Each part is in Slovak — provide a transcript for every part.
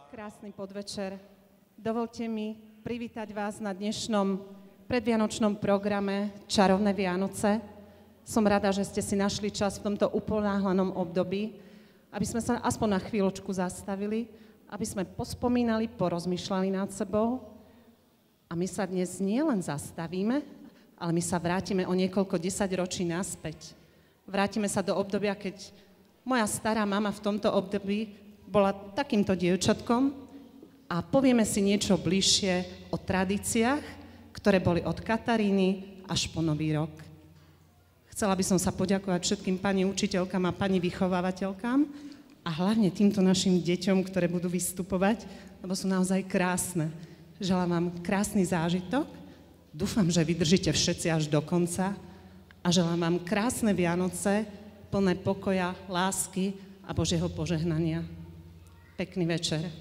Krásny podvečer. Dovolte mi privítať vás na dnešnom predvianočnom programe Čarovné Vianoce. Som rada, že ste si našli čas v tomto uponáhlanom období, aby sme sa aspoň na chvíľočku zastavili, aby sme pospomínali, porozmýšľali nad sebou. A my sa dnes nielen zastavíme, ale my sa vrátime o niekoľko desaťročí naspäť. Vrátime sa do obdobia, keď moja stará mama v tomto období bola takýmto dievčatkom a povieme si niečo bližšie o tradíciách, ktoré boli od Kataríny až po Nový rok. Chcela by som sa poďakovať všetkým pani učiteľkám a pani vychovávateľkám, a hlavne týmto našim deťom, ktoré budú vystupovať, lebo sú naozaj krásne. Želám vám krásny zážitok, dúfam, že vydržíte všetci až do konca a želám vám krásne Vianoce, plné pokoja, lásky a Božieho požehnania. Pekný večer.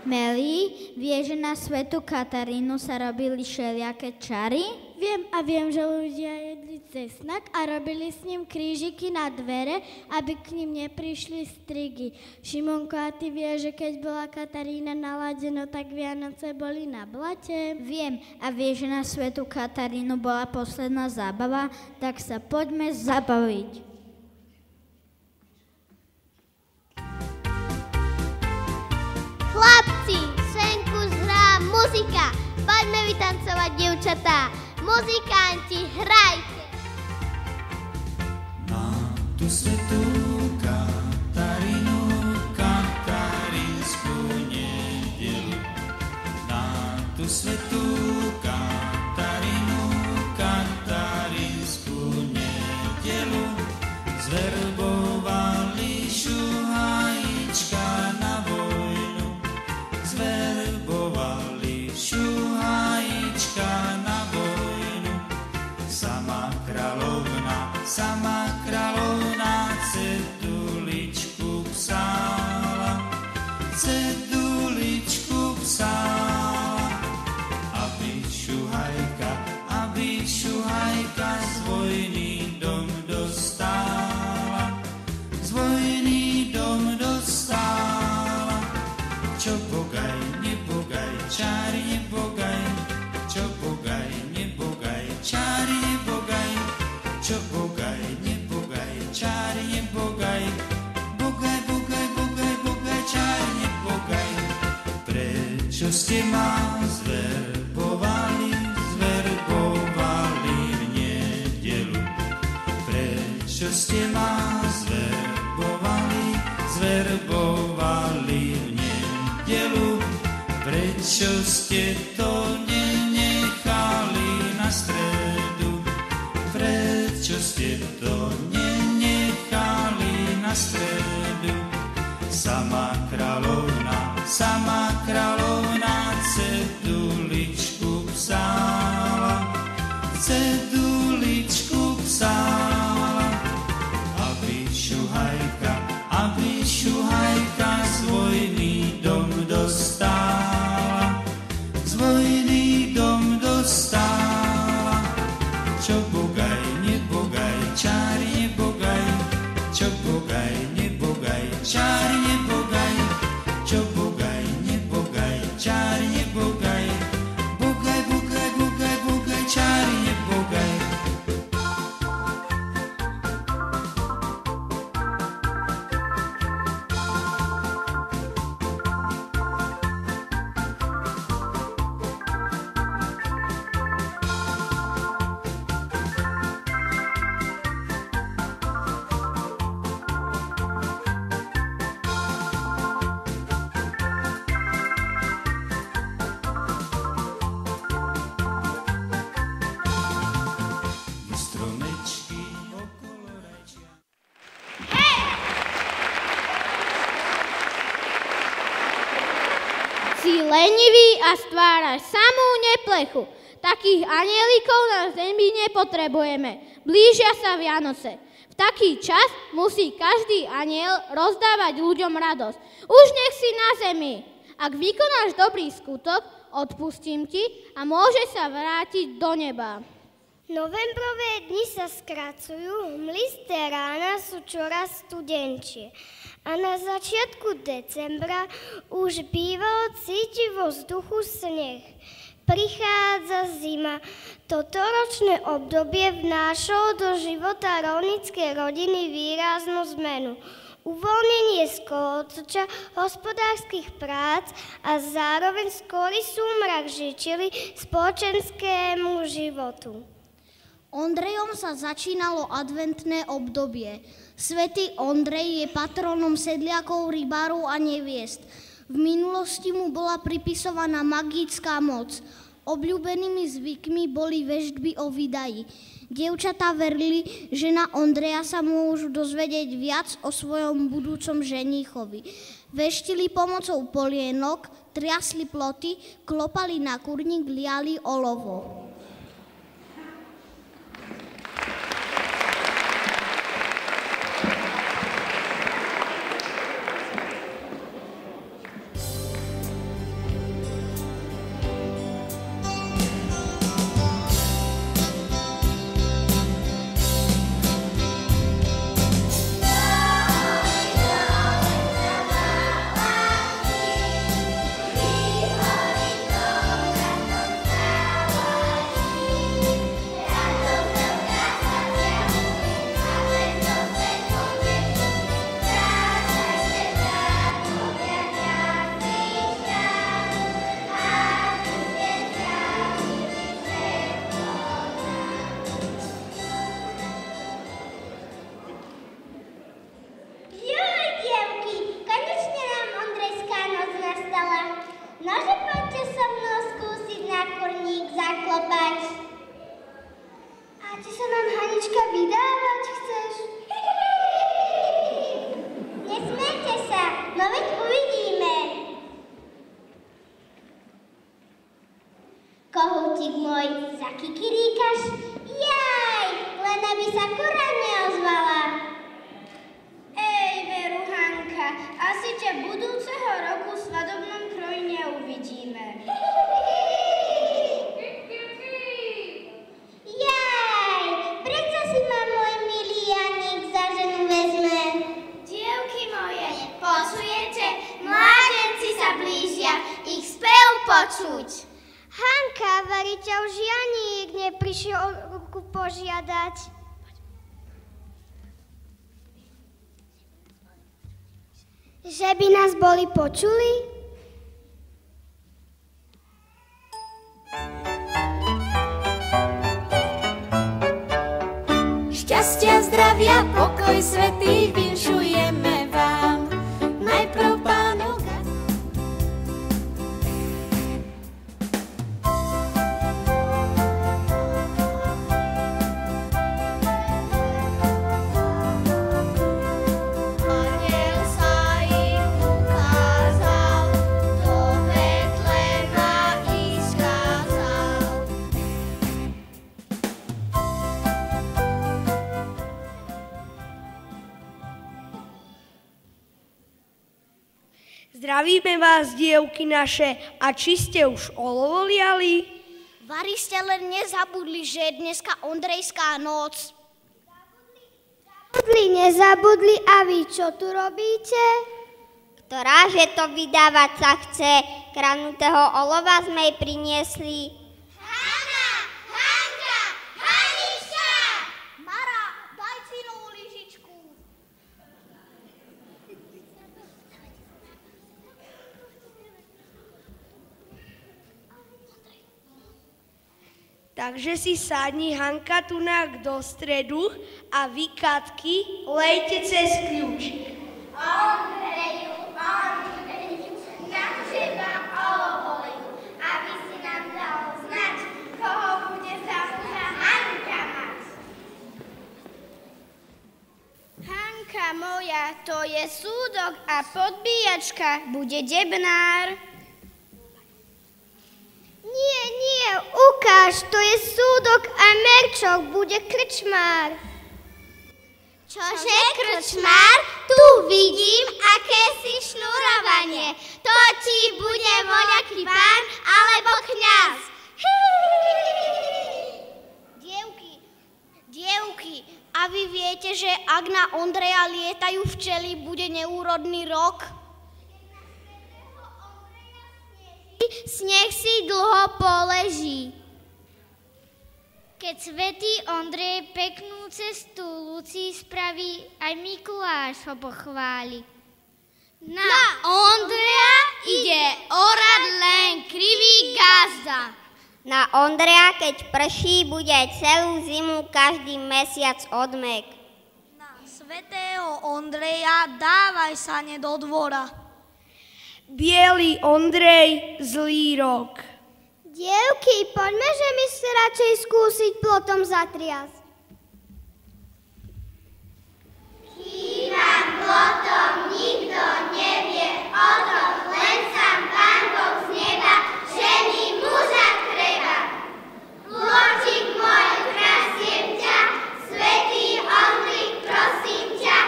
Meli, vieš, že na Svätú Katarínu sa robili všelijaké čary? Viem, že ľudia jedli cesnak a robili s ním krížiky na dvere, aby k ním neprišli strigy. Šimonko, a ty vieš, že keď bola Katarína naladená, tak Vianoce boli na blate? Viem. A vieš, že na Svätú Katarínu bola posledná zábava? Tak sa poďme zabaviť. Chlapci, senku zhrá muzika, poďme vytancovať, dievčatá. Muzikanti, hrajte! Na tú svätú Katarínu, katarínsku nedelu. Na tú svätú Katarínu, katarínsku nedelu. Zverbovali šuhajíčka na vojnu. Zverbovali šuhajíčka na vojnu. Sama kráľovna ceduličku psala, aby šuhajka z vojny dom dostala, čo bogaj, nebogaj, čári nebogaj, čo bogaj, nebogaj, čári nebogaj, čo bogaj, nebogaj, čári nebogaj, bogaj, čári nebogaj. Prečo ste ma zverbovali v nedelu? Prečo ste ma zverbovali v nedelu? Prečo ste to nenechali na stredu? Prečo ste to nenechali na stredu? Sama kráľovna ceduličku psala, aby šuhajka z vojny dom dostala, čo bogaj, nebogaj, čári nebogaj, čo bogaj, nebogaj, čári nebogaj, čo bogaj, nebogaj, čári nebogaj, bogaj, čári nebogaj. Si lenivý a stváraš samú neplechu. Takých anielikov na zemi nepotrebujeme. Blížia sa Vianoce. V taký čas musí každý aniel rozdávať ľuďom radosť. Už nech si na zemi. Ak vykonáš dobrý skutok, odpustím ti a môže sa vrátiť do neba. Novembrové dni sa skracujú, hmlisté rána sú čoraz studenčie a na začiatku decembra už býval cítiť vo vzduchu sneh. Prichádza zima. Toto ročné obdobie vnášalo do života rolníckej rodiny výraznú zmenu. Uvoľnenie z kolotoča hospodárskych prác a zároveň skorý súmrak žičili spoločenskému životu. Ondrejom sa začínalo adventné obdobie. Svätý Ondrej je patronom sedliakov, rybárov a neviest. V minulosti mu bola pripisovaná magická moc. Obľúbenými zvykmi boli veštby o vydaji. Dievčatá verili, že na Ondreja sa môžu dozvedieť viac o svojom budúcom ženíchovi. Veštili pomocou polienok, triasli ploty, klopali na kurník, liali olovo. Kohútik môj, zakikiríkaš? Jaj, len aby sa kura neozvala. Ej, veru, Hanka, asi ťa budúceho roku v svadobnom kroji neuvidíme. Jaj, prečo si ma môj milý Janík za ženu vezme? Dievky moje, počujete? Mládenci sa blížia, ich spev počuť. Hanka, verí ťa už Janík neprišiel o ruku požiadať. Že by nás boli počuli? Šťastia, zdravia, pokoj svätý vinšujeme vám. Najprv Pánu Zdravíme vás, dievky naše, a či ste už olovo liali? Vari ste len nezabudli, že je dneska Ondrejská noc. Nezabudli, a vy čo tu robíte? Ktorá, že to vydávať sa chce, kradnutého olova sme jej priniesli. Hanna! Hanka! Hanička! Mara, daj si novú lyžičku. Takže si sadni, Hanka, tunak do stredu a vy, Katky, lejte cez kľúčik. Ondreju, na teba olovoleju, aby si nám dal znať, koho bude za muža Hanka mať. Hanka moja, to je súdok a podbíjačka, bude debnár. Nie, ukáž, to je súdok a merčok, bude krčmár. Čože, krčmár? Tu vidím, aké si šnurovanie. To ti bude voľaký pán alebo kňaz. Dievky, A vy viete, že ak na Ondreja lietajú včely, bude neúrodný rok? Sneh si dlho poleží. Keď svätý Ondrej peknú cestu Lucii spraví, aj Mikuláš ho pochváli. Na Ondreja ide orať len krivý gazda. Na Ondreja, keď prší, bude aj celú zimu každý mesiac odmek. Na svätého Ondreja dávaj sa ne do dvora. Bielý Ondrej, zlý rok. Dievky, poďme, že mi sa radšej skúsiť plotom zatriasť. Kývam plotom, nikto nevie o tom, len sám Pán Boh z neba, že mi muža treba. Pločík môj, krasiem ťa, svätý Ondrik, prosím ťa,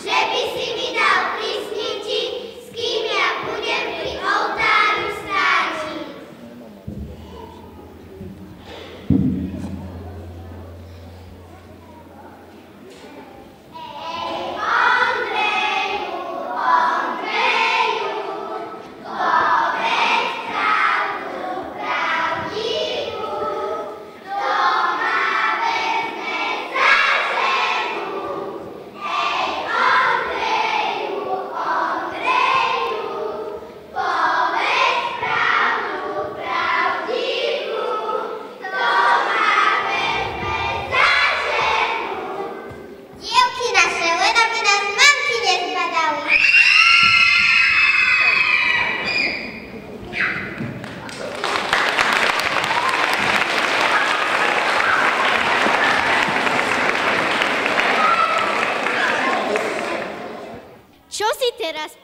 že by si mi dal prísničiť, s kým ja budem pri oltáru stáčiť.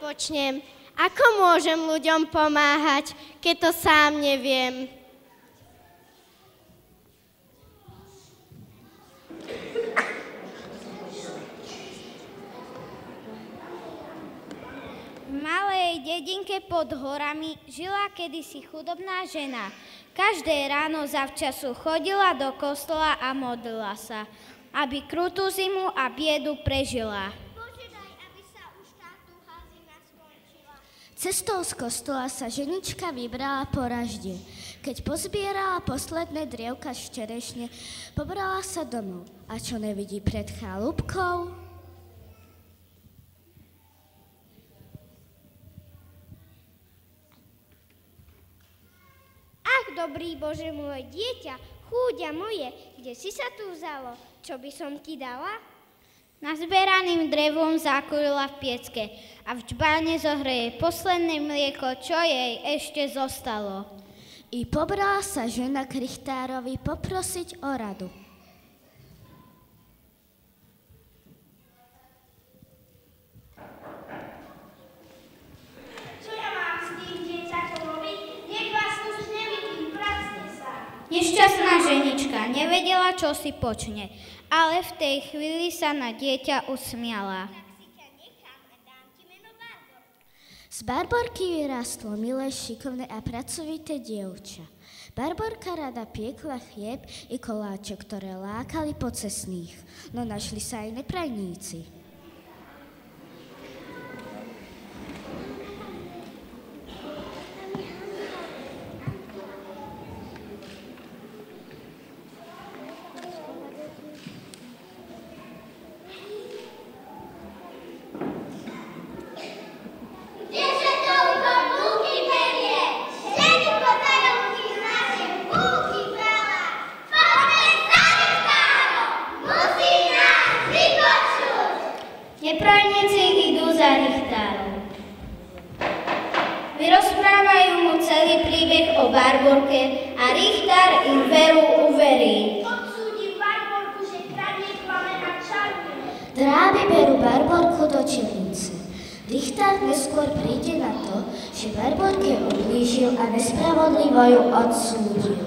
Počnem. Ako môžem ľuďom pomáhať, keď to sám neviem? V malej dedinke pod horami žila kedysi chudobná žena. Každé ráno zavčasu chodila do kostola a modlila sa, aby krutú zimu a biedu prežila. Cestou z kostola sa ženička vybrala po ražde. Keď pozbierala posledné drievka z čerešne, pobrala sa domov. A čo nevidí pred chalúbkou? Ach, dobrý Bože môj, dieťa, chúďa moje, kde si sa tu vzalo? Čo by som ti dala? Nazberaným drevom zakurila v piecke a v čbáne zohreje posledné mlieko, čo jej ešte zostalo. I pobrala sa žena k richtárovi poprosiť o radu. Čo ja mám s tým dieťaťom robiť? Nech vás tu nevidím, pracne sa. Nešťastná ženička nevedela, čo si počne, ale v tej chvíli sa na dieťa usmiala. Z Barborky vyrástlo milé, šikovné a pracovité dievča. Barborka rada piekla chlieb i koláče, ktoré lákali pocestných, no našli sa aj neprajníci. Neprajníci idú za richtárom. Vyrozprávajú mu celý príbeh o Barborke a richtár im veru uverí. Odsúdim Barborku, že kradne, klame a čaruje. Dráby berú Barborku do čelnice. Richtár neskôr príde na to, že Barborke ublížil a nespravodlivo ju odsúdil.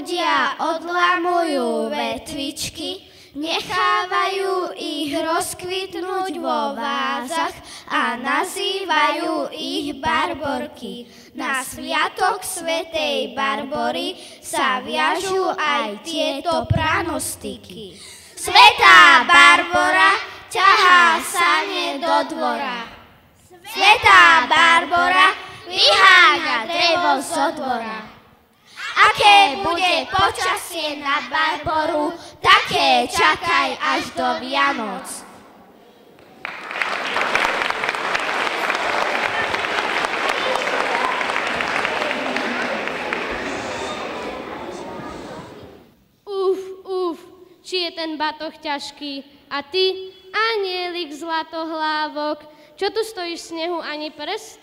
ľudia odlamujú vetvičky, nechávajú ich rozkvitnúť vo vázach a nazývajú ich barborky. Na sviatok svätej Barbory sa viažú aj tieto pranostiky. Svätá Barbora ťahá sane do dvora. Svätá Barbora vyháňa drevo zo dvora. Aké bude počasie na Barboru, také čakaj až do Vianoc. Či je ten batoh ťažký. A ty, anielik zlatohlávok, čo tu stojíš v snehu ani prst?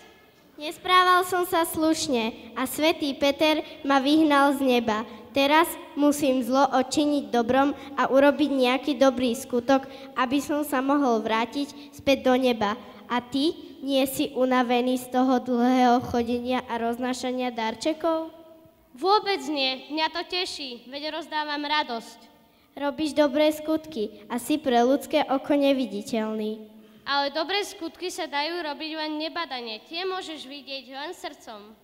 Nesprával som sa slušne a svätý Peter ma vyhnal z neba. Teraz musím zlo odčiniť dobrom a urobiť nejaký dobrý skutok, aby som sa mohol vrátiť späť do neba. A ty nie si unavený z toho dlhého chodenia a roznášania darčekov? Vôbec nie, mňa to teší, veď rozdávam radosť. Robíš dobré skutky a si pre ľudské oko neviditeľný. Ale dobré skutky sa dajú robiť len nebadane. Tie môžeš vidieť len srdcom.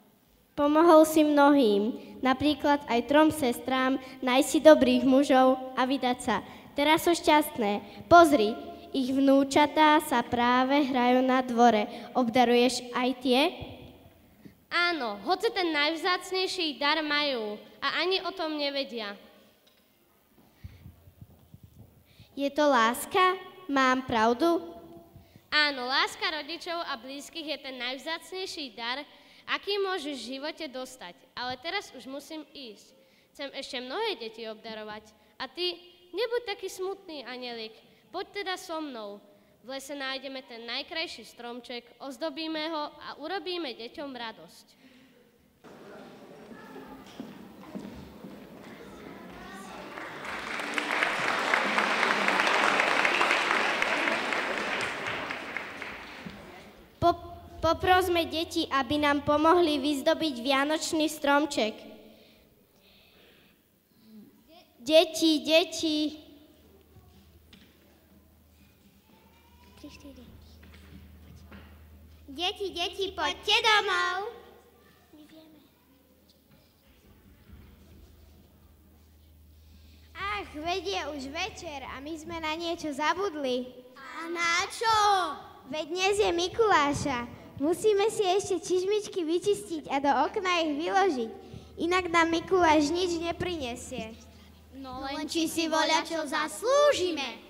Pomohol si mnohým, napríklad aj 3 sestrám, nájsť si dobrých mužov a vydať sa. Teraz sú šťastné. Pozri, ich vnúčatá sa práve hrajú na dvore. Obdaruješ aj tie? Áno, hoci ten najvzácnejší dar majú a ani o tom nevedia. Je to láska? Mám pravdu? Áno, láska rodičov a blízkych je ten najvzácnejší dar, aký môžeš v živote dostať. Ale teraz už musím ísť. Chcem ešte mnohé deti obdarovať. A ty, nebuď taký smutný, anielik. Poď teda so mnou. V lese nájdeme ten najkrajší stromček, ozdobíme ho a urobíme deťom radosť. Poprosme deti, aby nám pomohli vyzdobiť vianočný stromček. Deti. Deti, poďte domov. Ach, veď je už večer a my sme na niečo zabudli. A na čo? Veď dnes je Mikuláša. Musíme si ešte čižmičky vyčistiť a do okna ich vyložiť. Inak nám Mikuláš nič neprinesie. No len či si voľačo zaslúžime.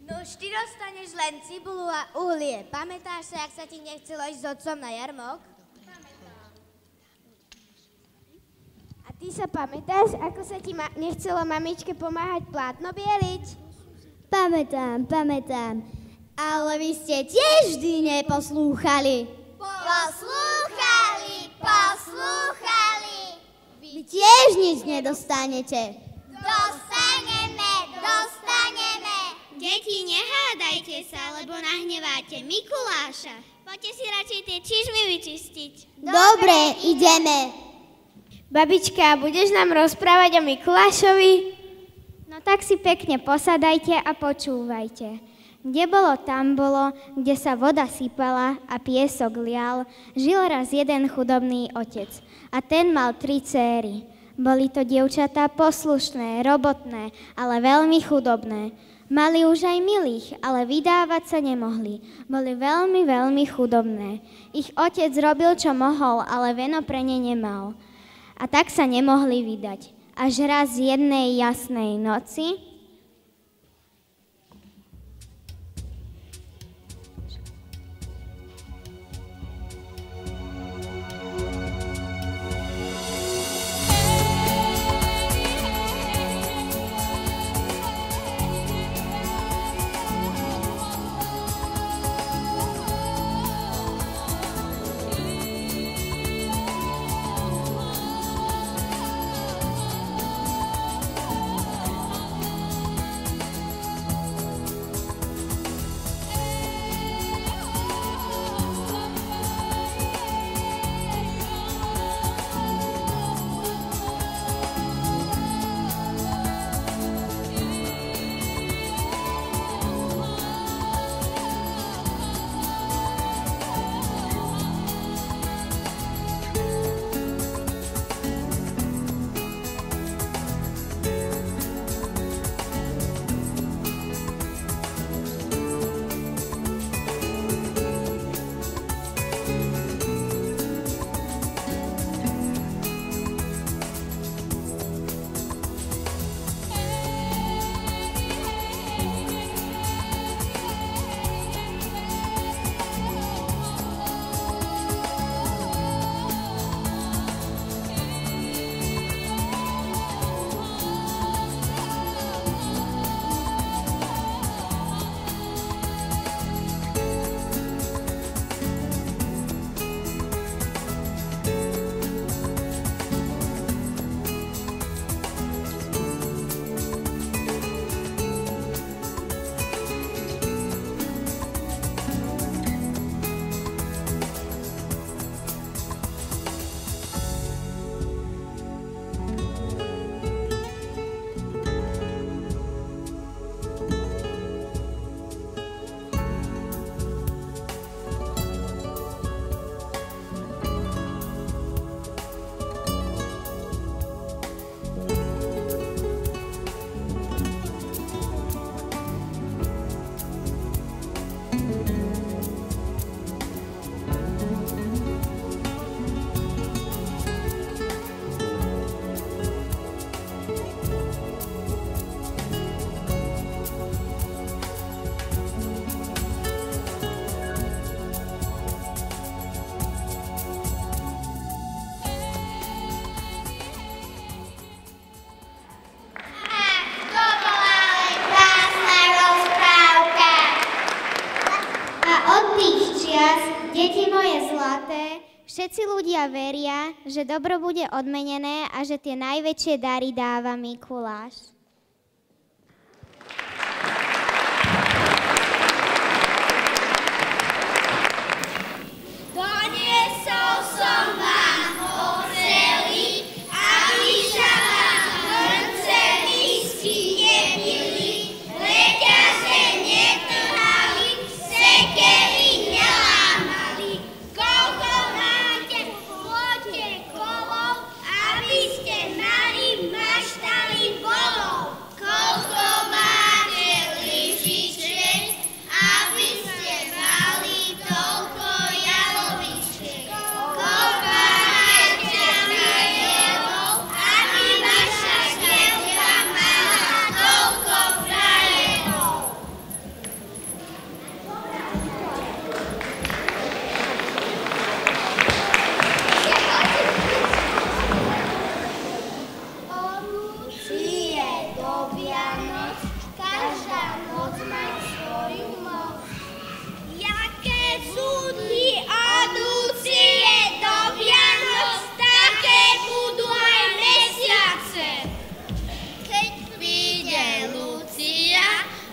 No ty dostaneš len cibulu a uhlie. Pamätáš sa, jak sa ti nechcelo ísť s otcom na jarmok? Pamätám. A ty sa pamätáš, ako sa ti nechcelo mamičke pomáhať plátno bieliť? Pamätám. Ale vy ste tiež vždy neposlúchali. Poslúchali. Vy tiež nič nedostanete. Dostaneme. Deti, nehádajte sa, lebo nahneváte Mikuláša. Poďte si radšej tie čižmy vyčistiť. Dobre, ideme. Babička, budeš nám rozprávať o Mikulášovi? No tak si pekne posadajte a počúvajte. Kde bolo, tam bolo, kde sa voda sypala a piesok lial, žil raz jeden chudobný otec. A ten mal 3 céry. Boli to dievčatá poslušné, robotné, ale veľmi chudobné. Mali už aj milých, ale vydávať sa nemohli. Boli veľmi, veľmi chudobné. Ich otec robil, čo mohol, ale veno pre ne nemal. A tak sa nemohli vydať. Až raz jednej jasnej noci Deti moje zlaté, všetci ľudia veria, že dobro bude odmenené a že tie najväčšie dary dáva Mikuláš. Doniesol som vám oceli, aby sa vám hrnce misky nepili, reťaze netrhali, sekery nelámali. Koľko máte v plote kolov, aby ste mali maštali volov? Koľko máte lyžičiek, aby ste mali toľko jalovičiek? Koľko máte frajerov, aby vaša dievka mala toľko frajerov? Lucie do Vianoc, každá noc má svoju moc. Jaké sú dni od Lucie do Vianoc, také budú aj mesiace. Keď príde Lucia,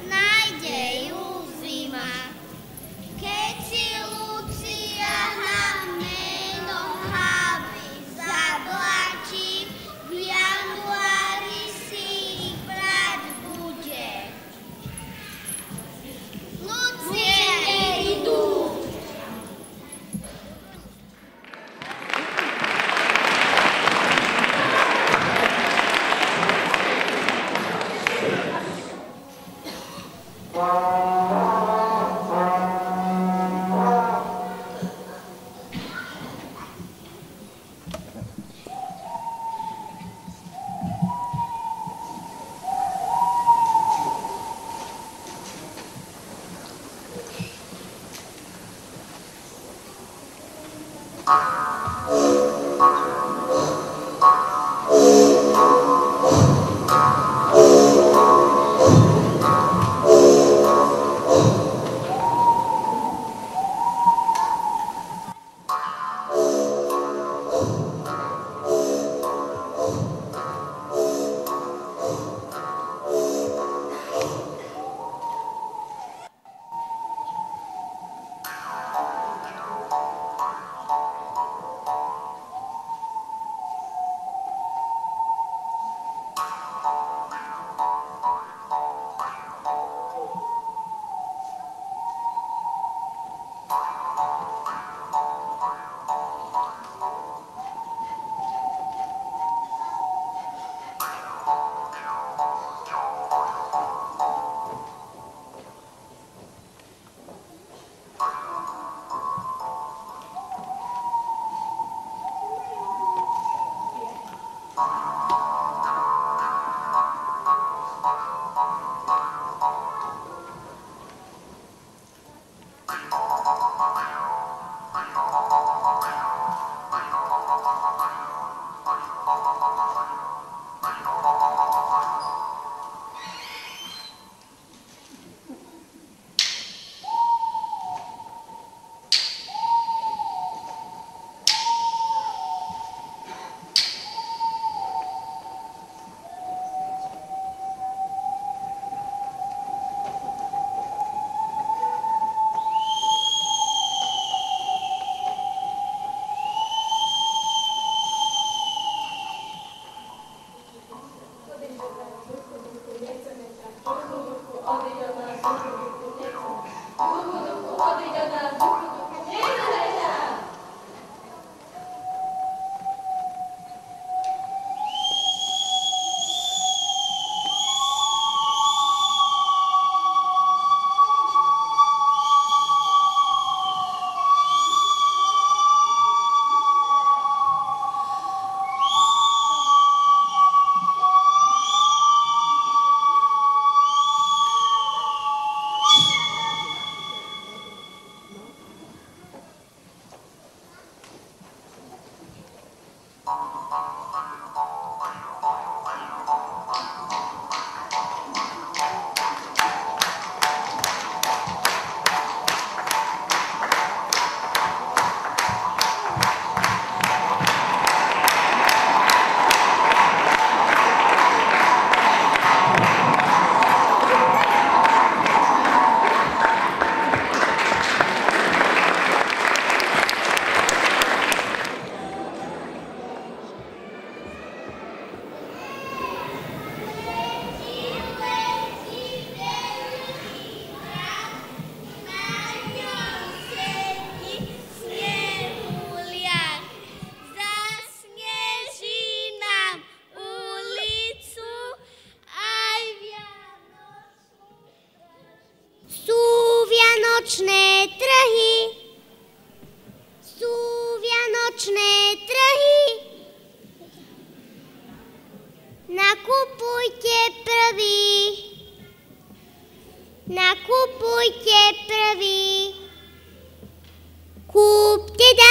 nájde ju zima. Keď si Lucia na meno háby zablačí, v januári si ich brať bude. Lucie idú.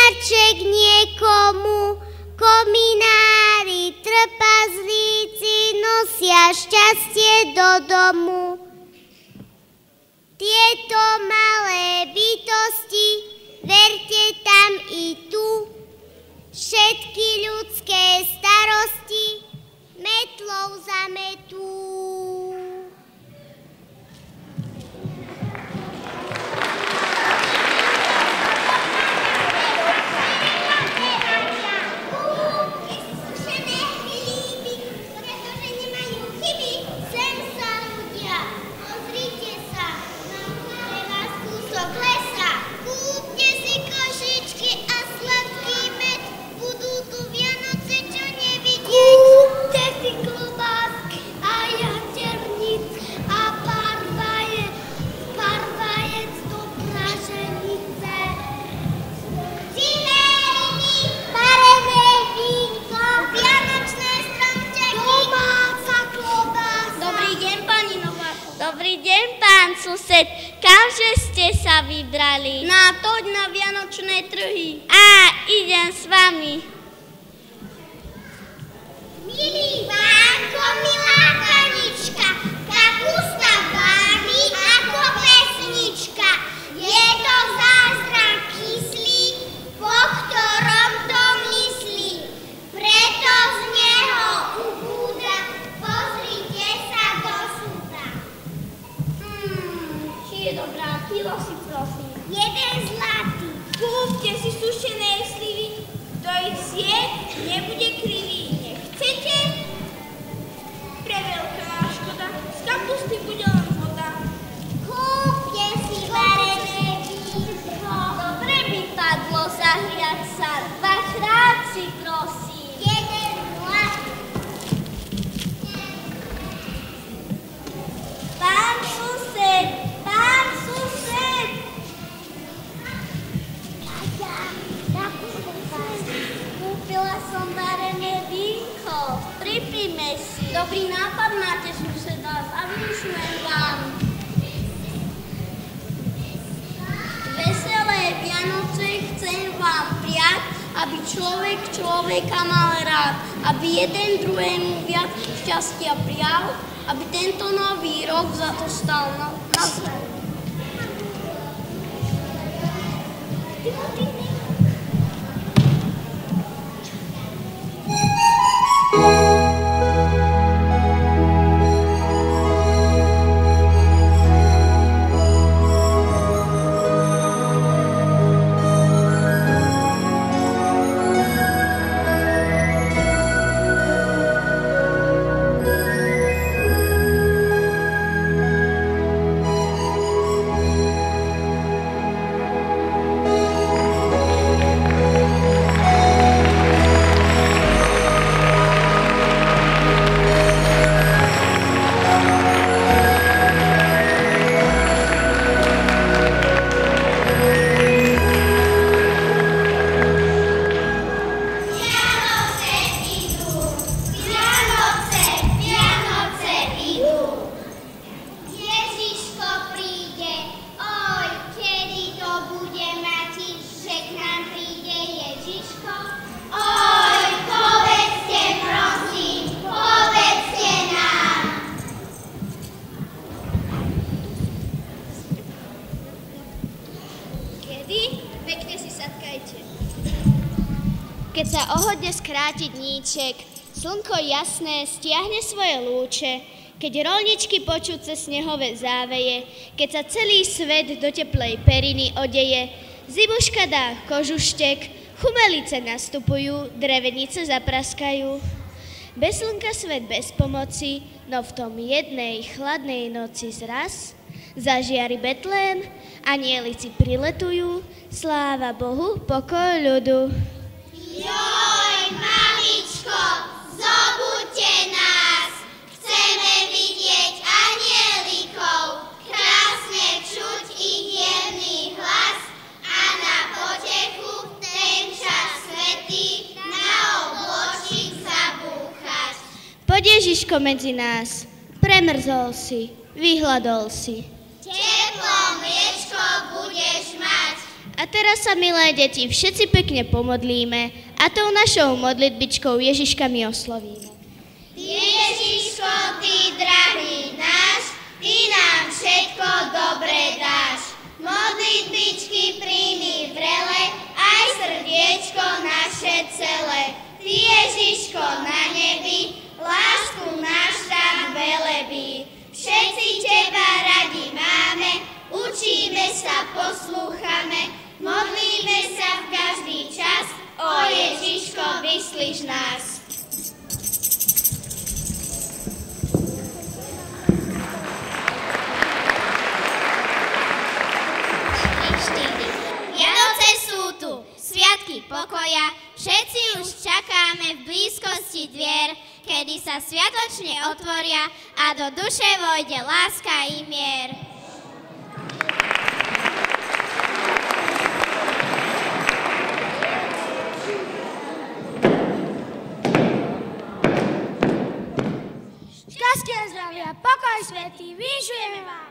darček niekomu, kominári, trpazlíci nosia šťastie do domu. Tieto malé bytosti, verte tam i tu, všetky ľudské starosti metlou zametú. Sused, kamže ste sa vybrali? Na toď na vianočné trhy. Idem s vami. Milý pánko, milá panička, kapusta vámi ako pesnička. Je to zázrak kyslý, po ktorom to myslí. Preto z neho ubúda, pozrite sa do súda. Je dobrá, kilo si prosím. Jeden zlatý. Kúpte si sušené slivy, kto ich zje, nebude krivý. Nechcete? Pre veľká škoda, z kapusty bude len voda. Kúpte si varené vínko. Dobre by padlo zahriať sa, dvakrát si prosím. Jeden zlatý. Pán sused! Kúpila som varené vínko. Pripíme si. Dobrý nápad máte, suseda, zavinšujem vám. Veselé Vianoce chcem vám prijať, aby človek človeka mal rád, aby jeden druhému viac šťastia prijal, aby tento nový rok za to stal na zem. Keď sa ohodne skráti dníček, slnko jasné stiahne svoje lúče, keď roľničky počú cez snehové záveje, keď sa celý svet do teplej periny odeje, zimuška dá kožuštek, chumelice nastupujú, drevenice zapraskajú. Bez slnka svet bez pomoci, no v tom jednej chladnej noci zraz zažiari Betlém, anielici priletujú, sláva Bohu, pokoj ľudu. Joj, mamičko, zobuďte nás, chceme vidieť anielikov, krásne čuť ich jemný hlas a na potechu ten čas svätý na obločík zabúchať. Poď Ježiško medzi nás, premrzol si, vyhladol si. Teplo mliečko budeš mať. A teraz sa, milé deti, všetci pekne pomodlíme a tou našou modlitbičkou Ježiška my oslovíme. Ježiško, Ty drahý náš, Ty nám všetko dobre dáš. Modlitbičky príjmi vrele, aj srdiečko naše celé. Ty, Ježiško, na nebi, lásku náš tak velebí. Všetci Teba radi máme, učíme sa, poslúchame, modlíme sa v každý čas, o Ježiško, vyslíš nás. Vianoce sú tu, sviatky pokoja, všetci už čakáme v blízkosti dvier, kedy sa sviatočne otvoria a do duše vojde láska i mier. Šťastie, zdravia, pokoj svätý, vinšujeme vám.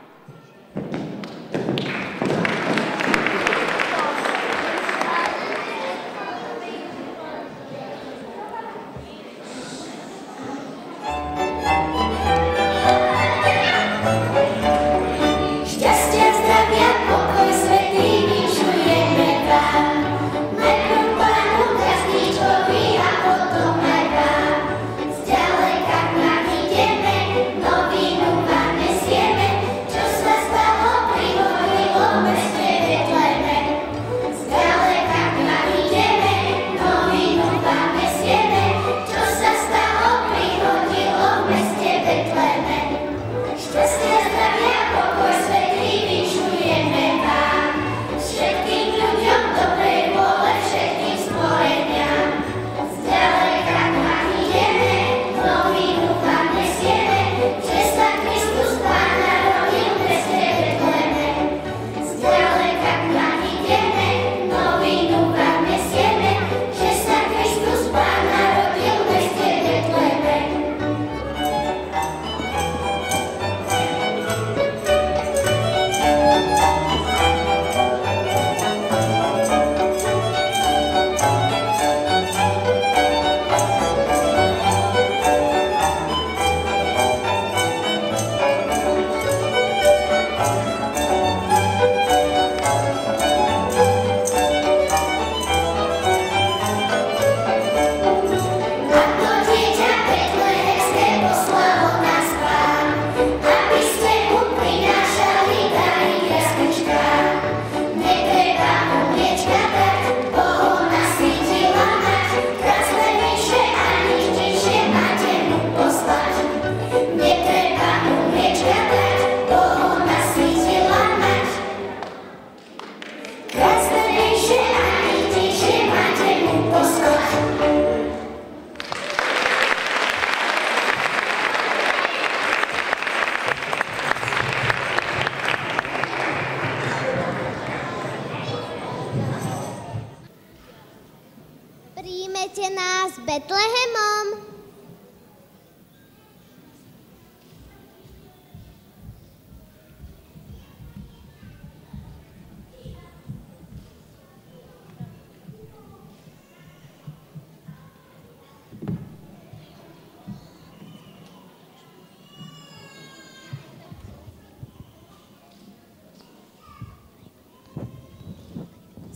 Príjmete nás Betlehemom.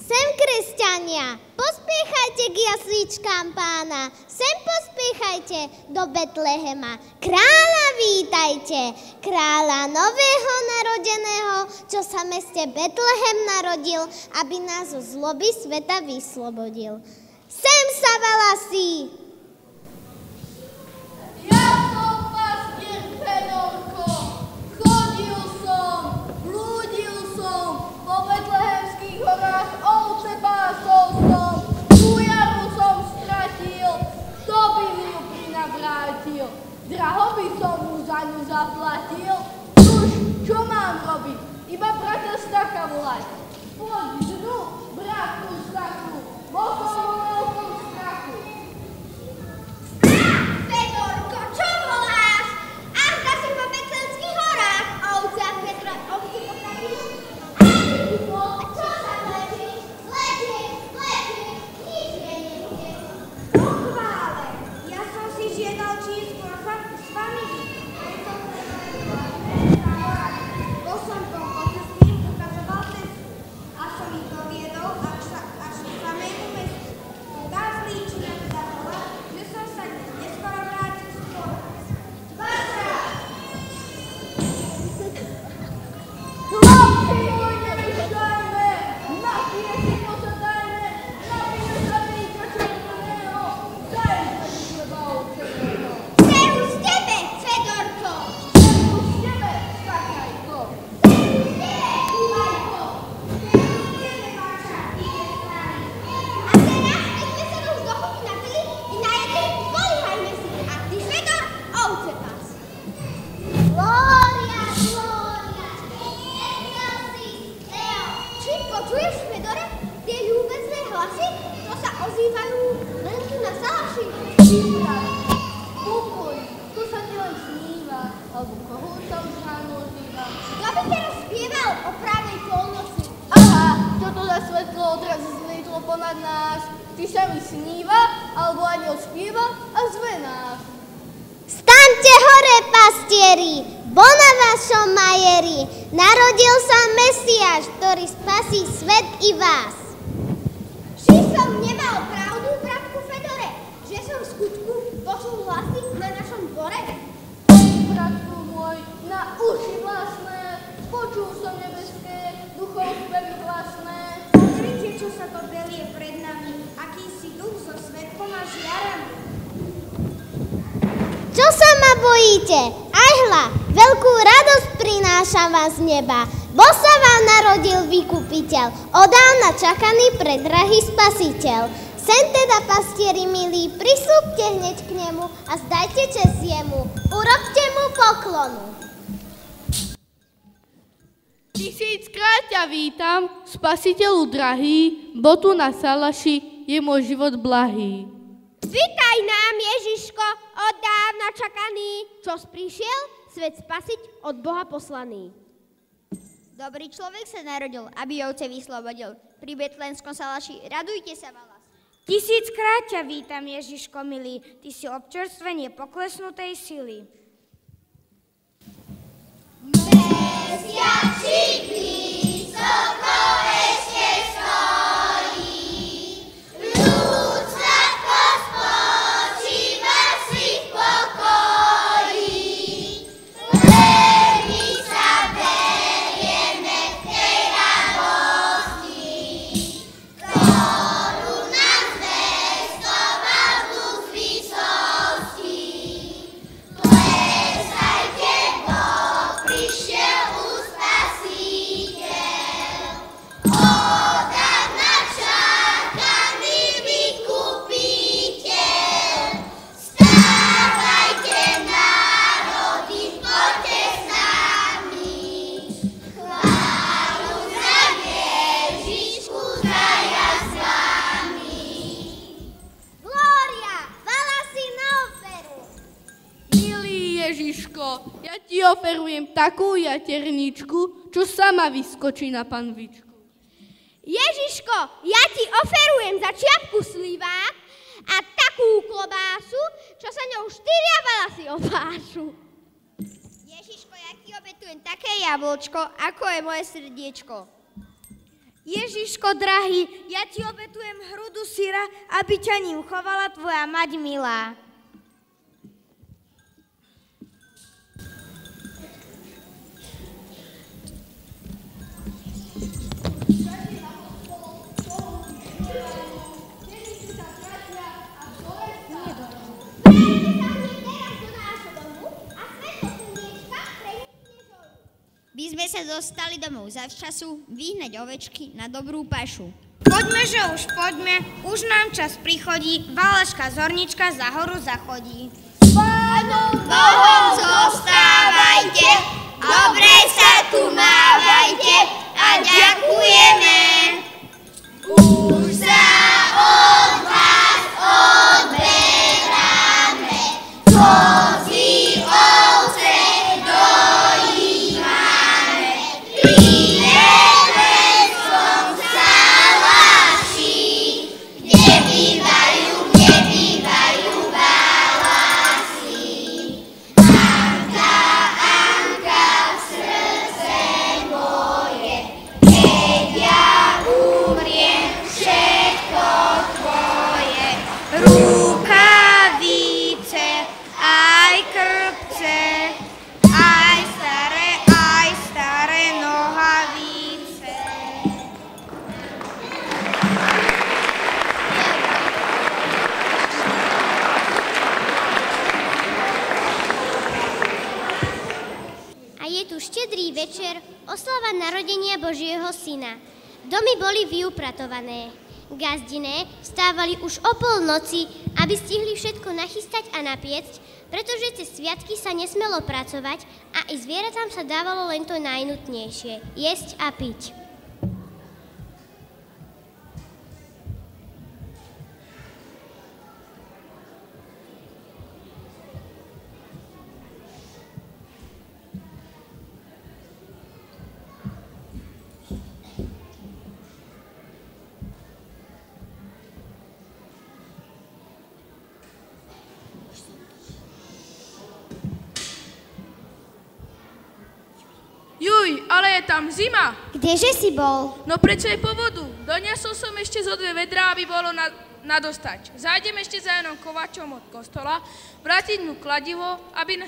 Sem, kresťania, pospiechajte k jaslíčkám Pána, sem pospiechajte do Betlehema. Kráľa vítajte, kráľa nového narodeného, čo sa v meste Betlehem narodil, aby nás zo zloby sveta vyslobodil. Sem sa valasí! Ja som pastier Fedorko, chodil som, blúdil som, po betlehemských horách ovce pásol som, tú jaru som stratil, kto by mi ju prinavrátil? Draho by som mu za ňu zaplatil? Už, čo mám robiť? Iba brata Stacha volať. Poď, žnu, bratku Stachu, mokom strachu. hlasy? To sa ozývajú len tu na Salaši. Pokoj, tu sa nielen sníva, alebo kohút sa už ráno ozýva. Kto by teraz spieval o pravej polnoci? Aha, čo to za svetlo odraz zlietlo ponad nás? Či sa mi sníva, alebo aniel spieva a zve nás. Staňte hore, pastieri, bo na vašom majeri narodil sa Mesiáš, ktorý spasí svet i vás. Či som nemal pravdu, bratku Fedore, že som v skutku počul hlasy na našom dvore? Bratku môj, na uši vlastné, počul som nebeské, duchov spevy hlasné. Pozrite, čo sa to belie pred nami, akýsi duch so svetkom a žiarami. Čo sa ma bojíte? Aj hľa, veľkú radosť prináša vás z neba, bo sa vám narodil vykupiteľ, odávna čakaný predrahý spasiteľ. Sem teda, pastieri milí, prisúpte hneď k nemu a zdajte česť jemu, urobte mu poklonu. Tisíckrát ťa vítam, spasiteľu drahý, bo tu na Salaši je môj život blahý. Vítaj nám, Ježiško, od dávna čakaný, čož prišiel svet spasiť od Boha poslaný. Dobrý človek sa narodil, aby ovce vyslobodil. Pri Betlenskom Salaši radujte sa, valas. Tisíckrát ťa vítam, Ježiško milý, ty si občerstvenie poklesnutej sily. Mesiačík vysoko ešte stojí, ľud sladko spočíva si v pokoji, len my sa berieme v tej radosti, ktorú nám zvestoval Duch z výsosti. Plesajte, Boh prišiel Spasiteľ, odávna čakaný vykupiteľ. Stávajte, národy, poďte s nami, chválu za Ježišku zaja s vami. Glória, valasy na operu. Milý Ježiško, ja ti oferujem takú jaterničku, čo sama vyskočí na panvičku. Ježiško, ja ti oferujem za čiapku slivák a takú klobásu, čo sa ňou 4 valasy opášu. Ježiško, ja ti obetujem také jablčko, ako je moje srdiečko. Ježiško, drahý, ja ti obetujem hrudu syra, aby ťa ním chovala tvoja mať milá. By sme sa dostali domov zavčasu, vyhnať ovečky na dobrú pašu. Poďme, že už poďme, už nám čas prichodí, valaška zornička za horu zachodí. S Pánom Bohom zostávajte, dobre sa tu mávajte a ďakujeme. Už sa od vás odberáme, kozy ovce dojímame. Pri Betlenskom Salaši, kde bývajú valasy. Anka, Anka, srdce moje, keď ja umriem, všetko tvoje. Rukavice, aj krpce, aj staré nohavice. A je tu štedrý večer, oslava narodenia Božieho Syna. Domy boli vyupratované. Gazdine vstávali už o polnoci, aby stihli všetko nachystať a napiecť, pretože cez sviatky sa nesmelo pracovať a i zvieratám sa dávalo len to najnutnejšie – jesť a piť. je tam zima. Kdeže si bol? No prečo je po vodu? Doniesol som ešte zo 2 vedrá, aby bolo nadostať. Zájdem ešte za Janom Kovačom od kostola, vrátiť mu kladivo, aby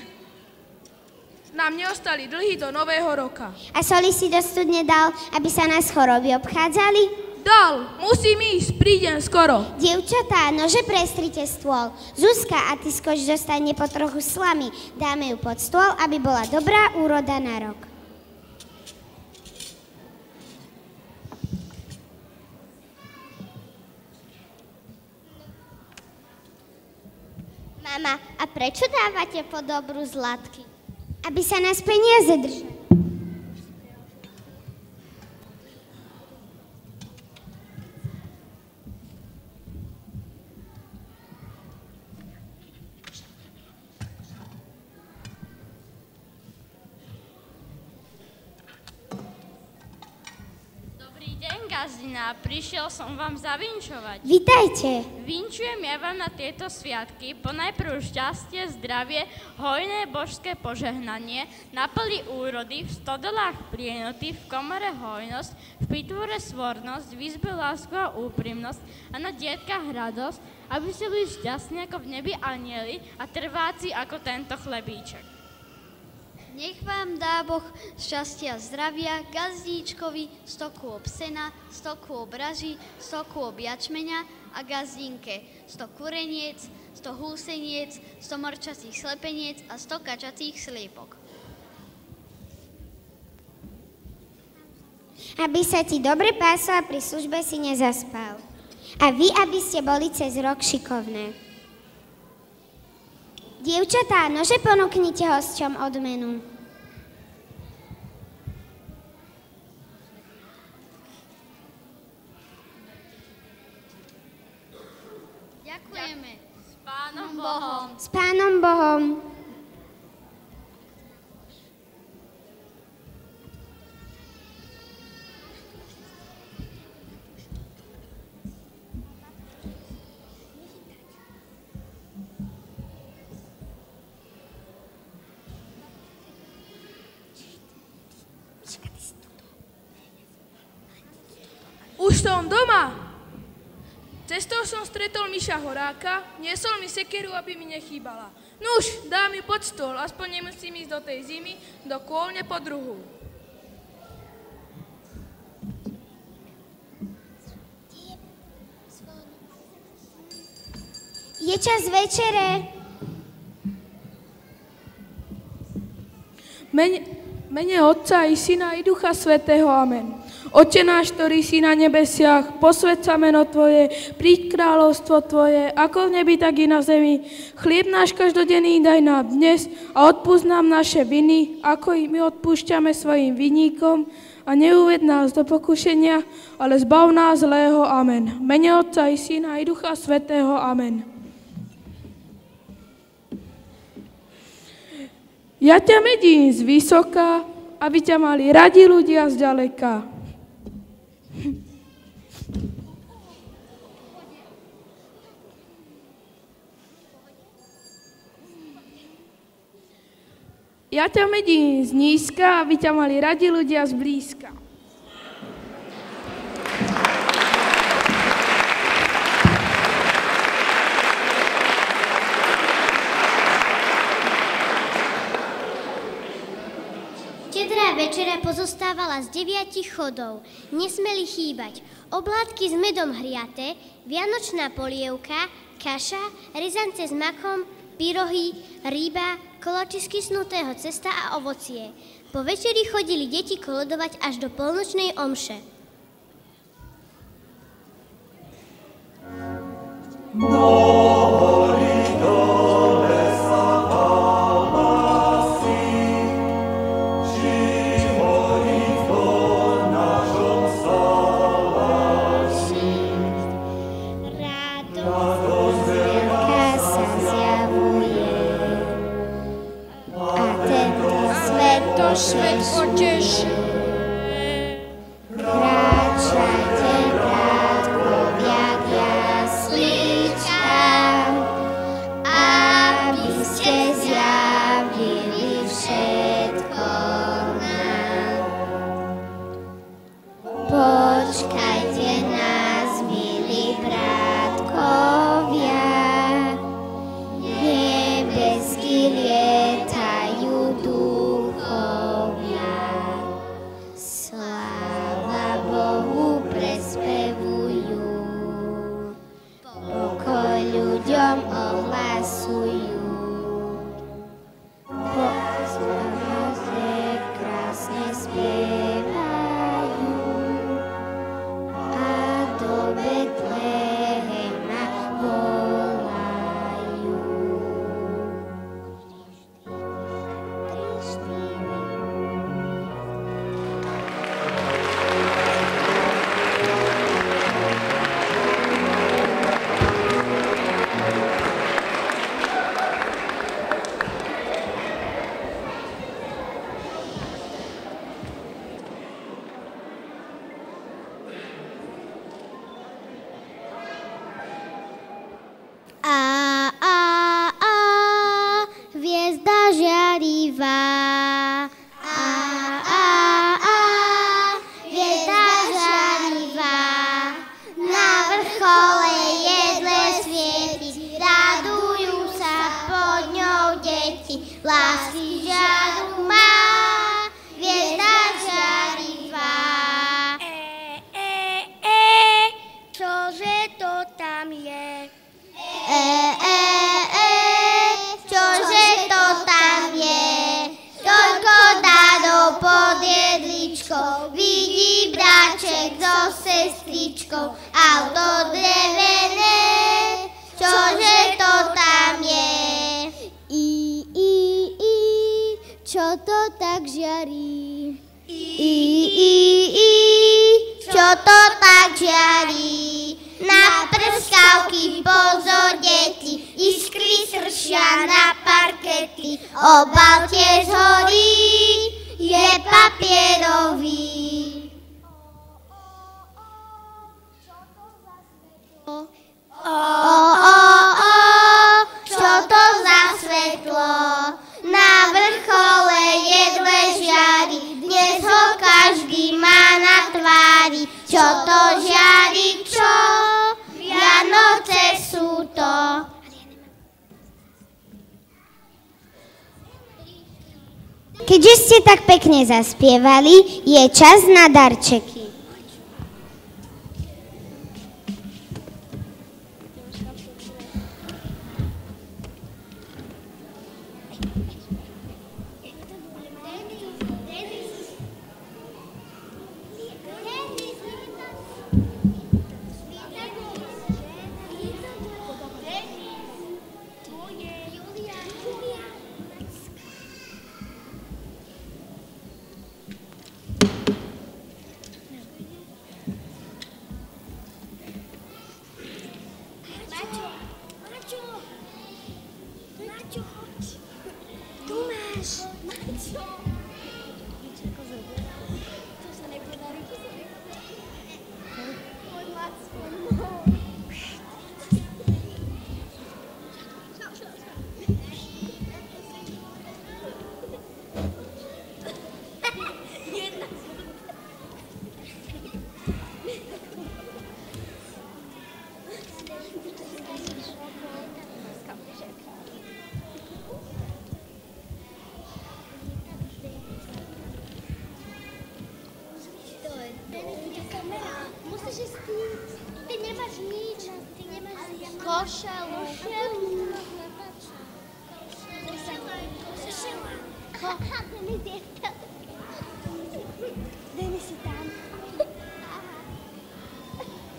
nám neostali dlhy do nového roka. A soli si do studne dal, aby sa nás choroby obchádzali? Dal, musím ísť, prídem skoro. Dievčatá, nože prestrite stôl. Zuzka, a ty skoč dostane po trochu slamy. Dáme ju pod stôl, aby bola dobrá úroda na rok. Mama, a prečo dávate po dobru zlatky? Aby sa nás peniaze držali. Gazdina, prišiel som vám zavinčovať. Vitajte. Vinčujem ja vám na tieto sviatky ponajprv šťastie, zdravie, hojné božské požehnanie, na poli úrody, v stodolách prienoty, v komore hojnosť, v pitvore svornosť, v izbe lásku a úprimnosť a na dietkách radosť, aby ste boli šťastní ako v nebi anjeli a trváci ako tento chlebíček. Nech vám dá Boh šťastia a zdravia, gazdíčkovi 100 kôb sena, 100 kôb raží, 100 kôb jačmeňa a gazdínke 100 kureniec, 100 húseniec, 100 morčacích slepeniec a 100 kačacích sliepok. Aby sa ti dobre pásol a pri službe si nezaspal. A vy, aby ste boli cez rok šikovné. Dievčatá, nože ponúknite hosťom odmenu. Ďakujeme. S Pánom Bohom. S Pánom Bohom. Už som doma. Cestou som stretol Miša Horáka, niesol mi sekeru, aby mi nechýbala. Nuž, dá mi pod stôl, aspoň nemusím ísť do tej zimy, do kôlne po druhu. Je čas večere. Mene Otca i Syna i Ducha Svätého. Amen. Otče náš, ktorý si na nebesiach, posväť sa meno Tvoje, príď kráľovstvo Tvoje, ako v nebi, tak i na zemi. Chlieb náš každodenný daj nám dnes a odpúsť nám naše viny, ako i my odpúšťame svojim vinníkom a neuved nás do pokušenia, ale zbav nás zlého. Amen. Mene Otca i Syna i Ducha Svätého. Amen. Ja ťa medím z vysoka, aby ťa mali radi ľudia zďaleka. Ja ťa medím z nízka, aby ťa mali radi ľudia zblízka. Štedrá večera pozostávala z 9 chodov. Nesmeli chýbať oblátky s medom hriaté, vianočná polievka, kaša, rezance s makom, pyrohy, ryba, koláči z kysnutého cesta a ovocie. Po večeri chodili deti koledovať až do polnočnej omše. Svet poteší. Kráčajte, brátkovia, k jasličkám, aby ste zjavili všetko nám. svetom ohlasujú. Pozornosť krásne spievajú a do Betlehema volajú. Hviezda žiarivá. Hviezda žiarivá. Na vrchole jedle svieti, radujú sa pod ňou deti. Lásky žiaru má, hviezda žiarivá. Čože to tam je? Čože to tam je? Toľko darov pod jedličkou, vidí bráček so sestričkou, auto drevené. Čože to tam je? Čo to tak žiarí? Čo to tak žiarí? Na prskavky pozor deti, iskry sršia na parkety. Obal tiež horí, je papierový. Čo to za svetlo? Na vrchole jedle žiari, dnes ho každý má na tvári. Čo to žiari, čo? Vianoce sú to. Keďže ste tak pekne zaspievali, je čas na darčeky.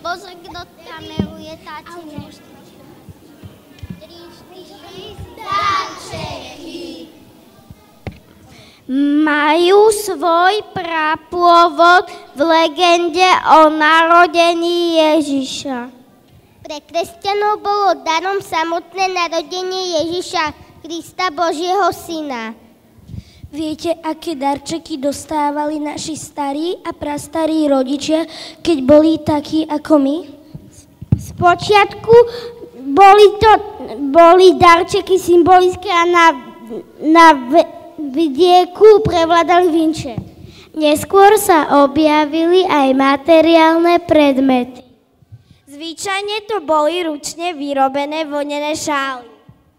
Pozor, kto kameruje, táčine. Darčeky. Majú svoj prapôvod v legende o narodení Ježiša. Pre kresťanov bolo darom samotné narodenie Ježiša Krista, Božieho syna. Viete, aké darčeky dostávali naši starí a prastarí rodičia, keď boli takí ako my? Spočiatku boli darčeky symbolické a na vidieku prevládali vinče. Neskôr sa objavili aj materiálne predmety. Zvyčajne to boli ručne vyrobené vlnené šály.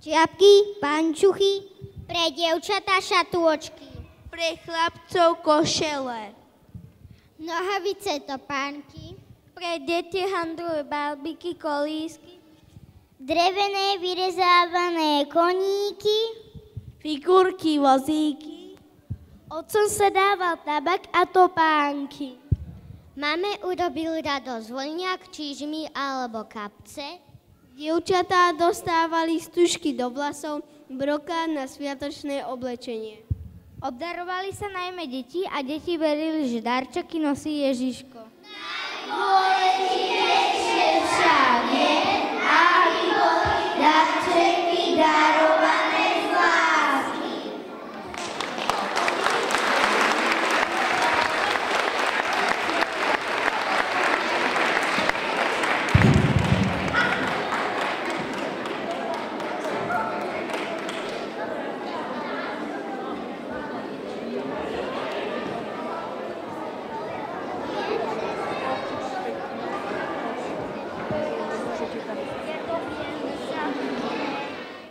Čiapky, pančuchy, pre dievčatá šatôčky, pre chlapcov košele, nohavice, topánky, pre deti handrové balbiky, kolísky, drevené vyrezávané koníky, figurky, vozíky. Otcom sa dával tabak a topánky. Mame urobil radosť voľniak, čižmy alebo kapce. Dievčatá dostávali stužky do vlasov, brokát na sviatočné oblečenie. Obdarovali sa najmä deti a deti verili, že darčeky nosí Ježiško. Najdôležitejšie však je, aby boli darčeky darované z lásky.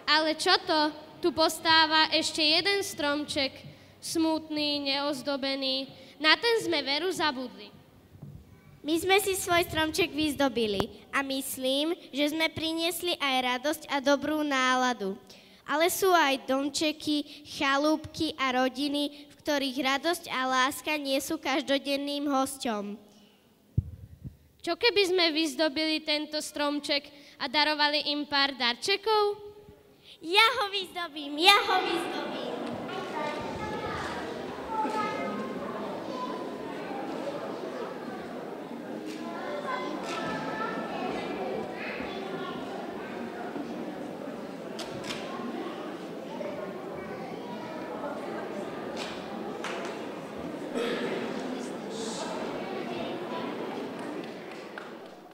Ale čo to? Tu postáva ešte jeden stromček, smutný, neozdobený. Na ten sme veru zabudli. My sme si svoj stromček vyzdobili a myslím, že sme priniesli aj radosť a dobrú náladu. Ale sú aj domčeky, chalúbky a rodiny, v ktorých radosť a láska nie sú každodenným hosťom. Čo keby sme vyzdobili tento stromček a darovali im pár darčekov? Ja ho vyzdobím.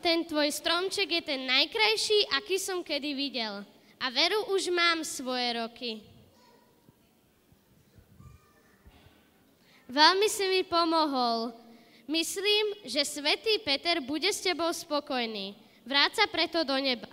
Ten tvoj stromček je ten najkrajší, aký som kedy videl. A veru už mám svoje roky. Veľmi si mi pomohol. Myslím, že svätý Peter bude s tebou spokojný. Vráť sa preto do neba.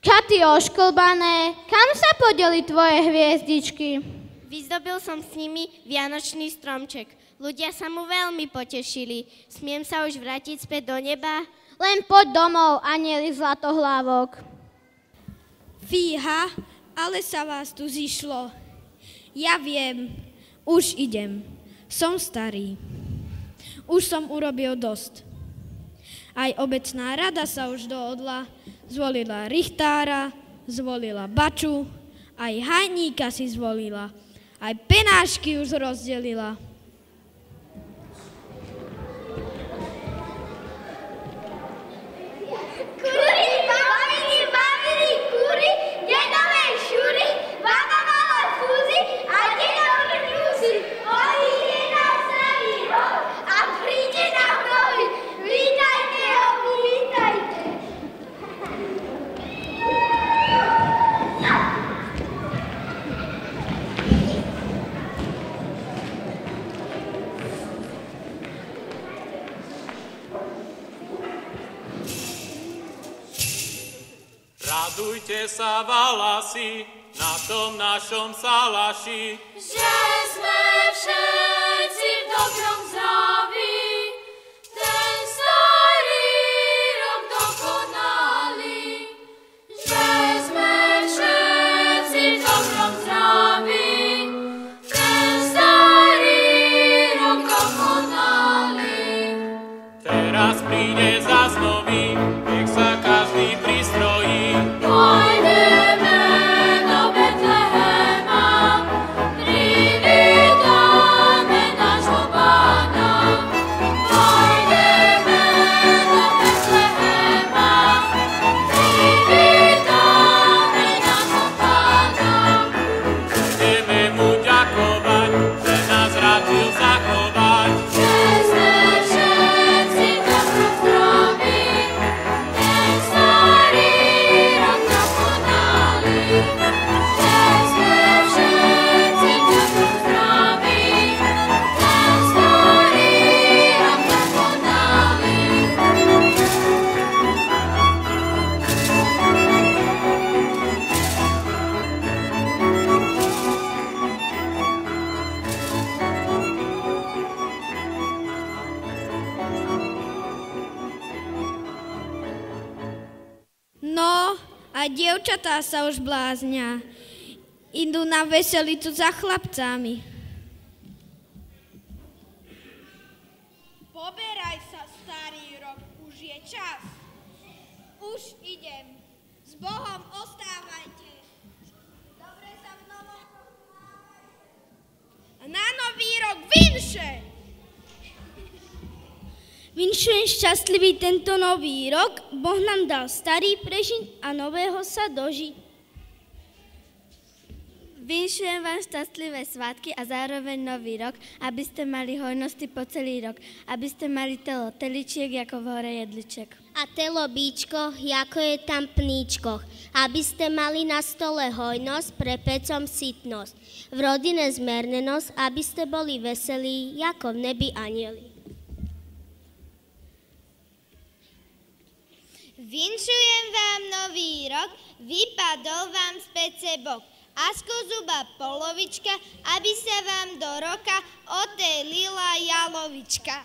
Šaty ošklbané, kam sa podeli tvoje hviezdičky? Vyzdobil som s nimi vianočný stromček. Ľudia sa mu veľmi potešili. Smiem sa už vrátiť späť do neba? Len poď domov, anieli zlatohlávok. Fíha, ale sa vás tu zišlo. Ja viem, už idem. Som starý. Už som urobil dosť. Aj obecná rada sa už dohodla. Zvolila richtára, zvolila baču, aj hajníka si zvolila. Aj penášky už rozdelila. Kuri, babiny, kuri, dedové šury, baba mala fúzy a dedo vrňúzy. Odíde nám starý rok a príde nám nový. Vítajte ho, vítajte. Radujte sa, valasi, na tom našom salaši, že sme všetci v dobrom zdraví, ten starý rok dokonali. Že sme všetci v dobrom zdraví, ten starý rok dokonali. teraz príde zas nový, nech sa každý pristrojí. Pôjdeme do Betlehema, privítajme nášho Pána. A dievčatá sa už bláznia. Idú na veselicu za chlapcami. Poberaj sa, starý rok, už je čas. Už idem. S Bohom ostávajte. Dobre sa v novom a na nový rok vinše! Vinšujem šťastlivý tento nový rok, Boh nám dal starý prežiť a nového sa dožiť. Vinšujem vám šťastlivé svátky a zároveň nový rok, aby ste mali hojnosti po celý rok, aby ste mali telo teličiek, ako v hore jedliček. A telo bíčko, ako je tam pníčko, aby ste mali na stole hojnosť, pre pecom sytnosť, v rodine zmernenosť, aby ste boli veselí, ako v nebi anjeli. Vinšujem vám nový rok, vypadol vám z pece bok. Askozuba polovička, aby sa vám do roka otelila jalovička.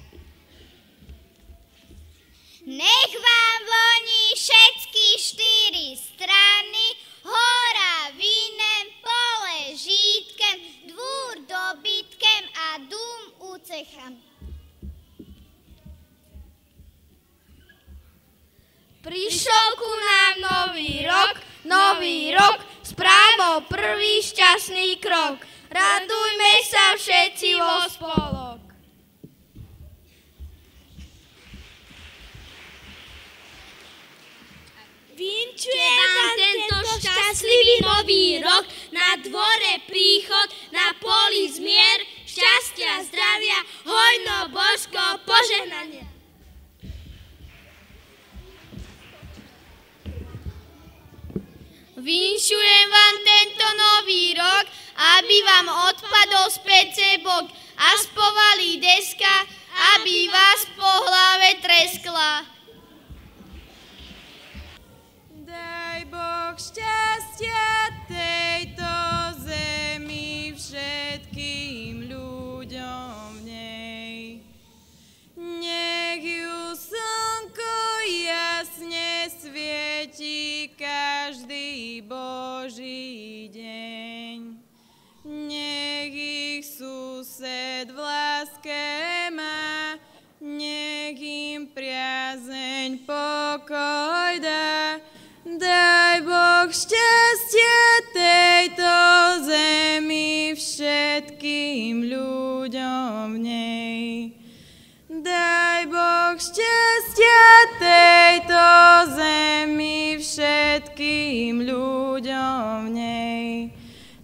Nech vám voní všetky 4 strany, hora vínem, pole žítkem, dvúr dobytkem a dům úcecham. Prišiel ku nám nový rok, správo prvý šťastný krok. Radujme sa všetci vo spolok. Vinčujem vám tento šťastlivý nový rok, na dvore príchod, na poli zmier, šťastia, zdravia, hojno božsko požehnanie. Vinšujem vám tento nový rok, aby vám odpadol z pece bok a spovali deska, aby vás po hlave treskla. Daj Boh šťastia tejto zemi, všetkým ľuďom v nej. Nech ju slnko jasne svieti každý Boží deň. Nech ich sused v láske má, nech im priazeň pokoj dá. Daj Boh šťastia tejto zemi, všetkým ľuďom v nej. Daj Boh šťastia tejto zemi, všetkým ľuďom v nej.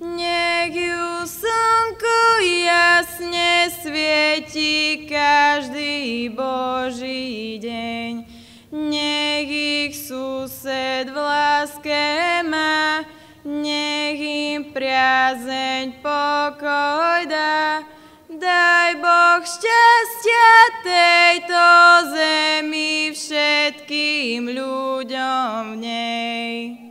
Nech ju slnko jasne svieti každý Boží deň. Nech ich sused v láske má, nech im priazeň pokoj dá. Daj Boh šťastia tejto zemi, všetkým ľuďom v nej.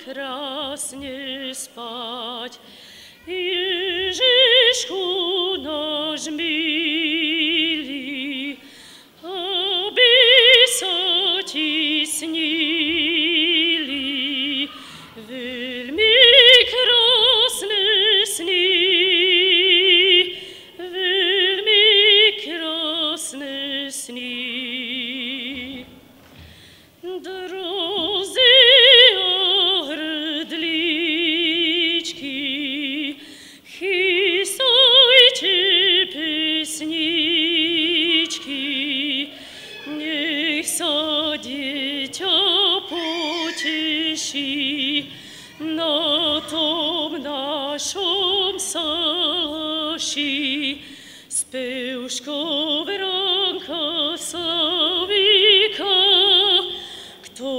krásne spať. Ježišku náš milý, aby sa ti snili veľmi krásne sny, veľmi krásne sny. Drozy a hrdličky naszą sasi, spełszko wronka słowika, kto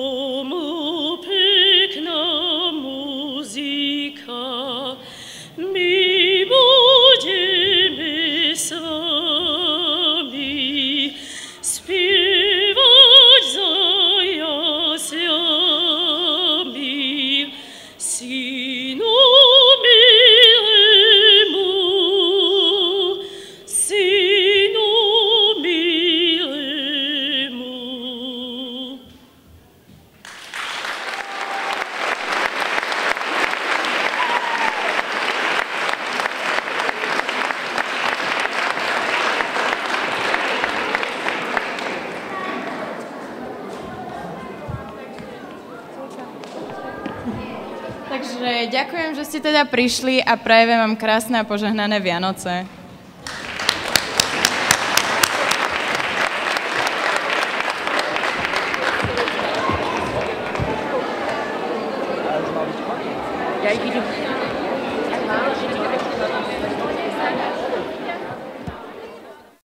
mu piękna muzyka, my będziemy z wami śpiewać za jasliami, synu milemu, synu milemu. Takže ďakujem, že ste teda prišli a prajem vám krásne a požehnané Vianoce. Ja ich idem.